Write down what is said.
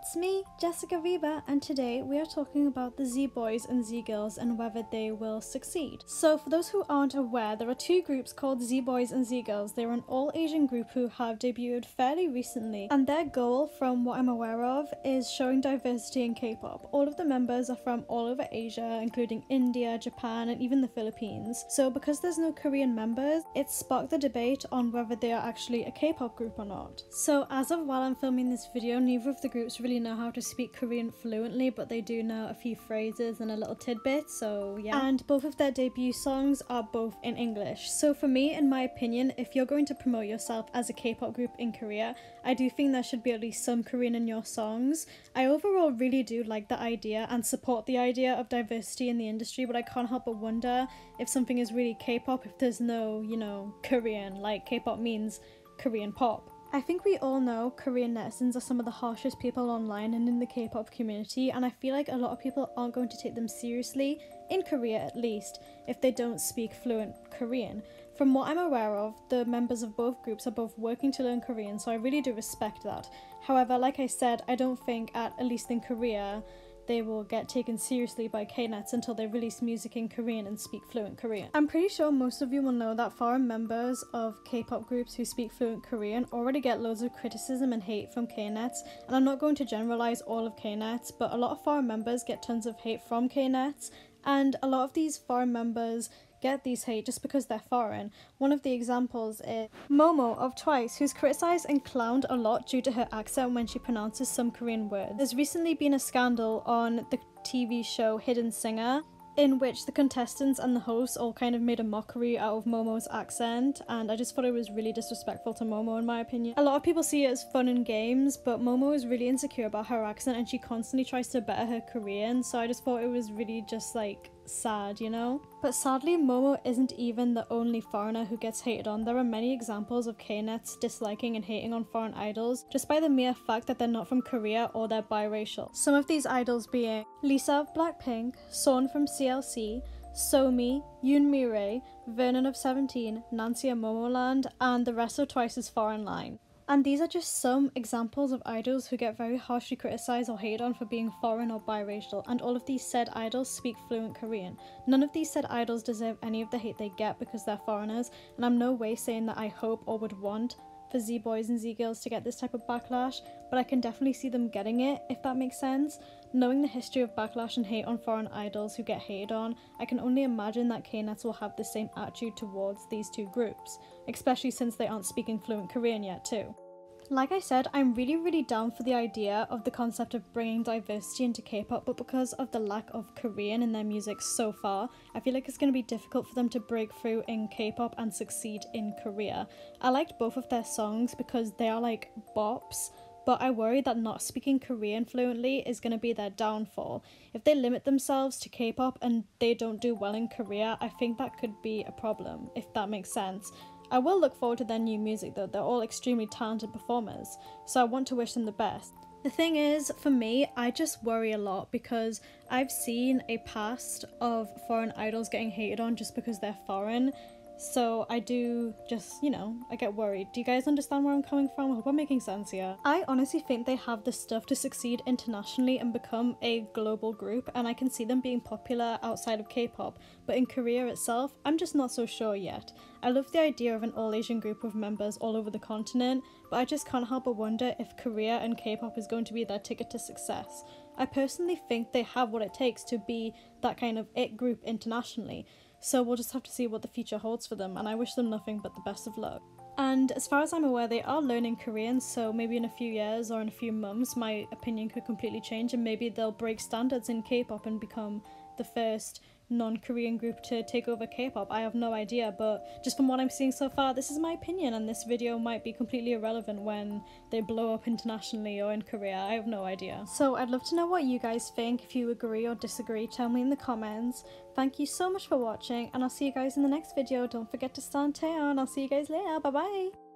It's me, Jessica Viva, and today we are talking about the Z-Boys and Z-Girls and whether they will succeed. So for those who aren't aware, there are two groups called Z-Boys and Z-Girls. They're an all-Asian group who have debuted fairly recently, and their goal, from what I'm aware of, is showing diversity in K-pop. All of the members are from all over Asia, including India, Japan, and even the Philippines. So because there's no Korean members, it sparked the debate on whether they are actually a K-pop group or not. So as of while I'm filming this video, neither of the groups really know how to speak Korean fluently, but they do know a few phrases and a little tidbit, so yeah. And both of their debut songs are both in English. So for me, in my opinion, if you're going to promote yourself as a K-pop group in Korea, I do think there should be at least some Korean in your songs. I overall really do like the idea and support the idea of diversity in the industry, but I can't help but wonder if something is really K-pop if there's no, Korean, like K-pop means Korean pop. I think we all know Korean netizens are some of the harshest people online and in the K-pop community, and I feel like a lot of people aren't going to take them seriously, in Korea at least, if they don't speak fluent Korean. From what I'm aware of, the members of both groups are both working to learn Korean, so I really do respect that. However, like I said, I don't think, at least in Korea, they will get taken seriously by K-nets until they release music in Korean and speak fluent Korean. I'm pretty sure most of you will know that foreign members of K-pop groups who speak fluent Korean already get loads of criticism and hate from K-nets, and I'm not going to generalize all of K-nets, but a lot of foreign members get tons of hate from K-nets, and a lot of these foreign members get these hate just because they're foreign. One of the examples is Momo of Twice, who's criticised and clowned a lot due to her accent when she pronounces some Korean words. There's recently been a scandal on the TV show Hidden Singer, in which the contestants and the hosts all kind of made a mockery out of Momo's accent, and I just thought it was really disrespectful to Momo in my opinion. A lot of people see it as fun and games, but Momo is really insecure about her accent and she constantly tries to better her Korean, so I just thought it was really just like sad, But sadly, Momo isn't even the only foreigner who gets hated on. There are many examples of K-nets disliking and hating on foreign idols just by the mere fact that they're not from Korea or they're biracial. Some of these idols being Lisa of Blackpink, Son from CLC, Somi, Yoon Mi-rae, Vernon of 17, Nancy of Momoland, and the rest of Twice's foreign line. And these are just some examples of idols who get very harshly criticised or hated on for being foreign or biracial, and all of these said idols speak fluent Korean. None of these said idols deserve any of the hate they get because they're foreigners, and I'm no way saying that I hope or would want for Z-Boys and Z-Girls to get this type of backlash, but I can definitely see them getting it, if that makes sense. Knowing the history of backlash and hate on foreign idols who get hated on, I can only imagine that K-nets will have the same attitude towards these two groups, especially since they aren't speaking fluent Korean yet too. Like I said, I'm really down for the idea of the concept of bringing diversity into K-pop, but because of the lack of Korean in their music so far, I feel like it's going to be difficult for them to break through in K-pop and succeed in Korea. I liked both of their songs because they are like bops, but I worry that not speaking Korean fluently is going to be their downfall. If they limit themselves to K-pop and they don't do well in Korea, I think that could be a problem, if that makes sense. I will look forward to their new music though, they're all extremely talented performers, so I want to wish them the best. The thing is, for me, I just worry a lot because I've seen a past of foreign idols getting hated on just because they're foreign. So I do just, I get worried. Do you guys understand where I'm coming from? I hope I'm making sense here. I honestly think they have the stuff to succeed internationally and become a global group, and I can see them being popular outside of K-pop, but in Korea itself, I'm just not so sure yet. I love the idea of an all-Asian group of members all over the continent, but I just can't help but wonder if Korea and K-pop is going to be their ticket to success. I personally think they have what it takes to be that kind of it group internationally. So we'll just have to see what the future holds for them, and I wish them nothing but the best of luck. And as far as I'm aware, they are learning Korean, so maybe in a few years or in a few months my opinion could completely change and maybe they'll break standards in K-pop and become the first non-Korean group to take over K-pop. I have no idea, but just from what I'm seeing so far, this is my opinion, and this video might be completely irrelevant when they blow up internationally or in Korea. I have no idea. So I'd love to know what you guys think. If you agree or disagree, tell me in the comments. Thank you so much for watching, and I'll see you guys in the next video. Don't forget to stay on. I'll see you guys later. Bye bye.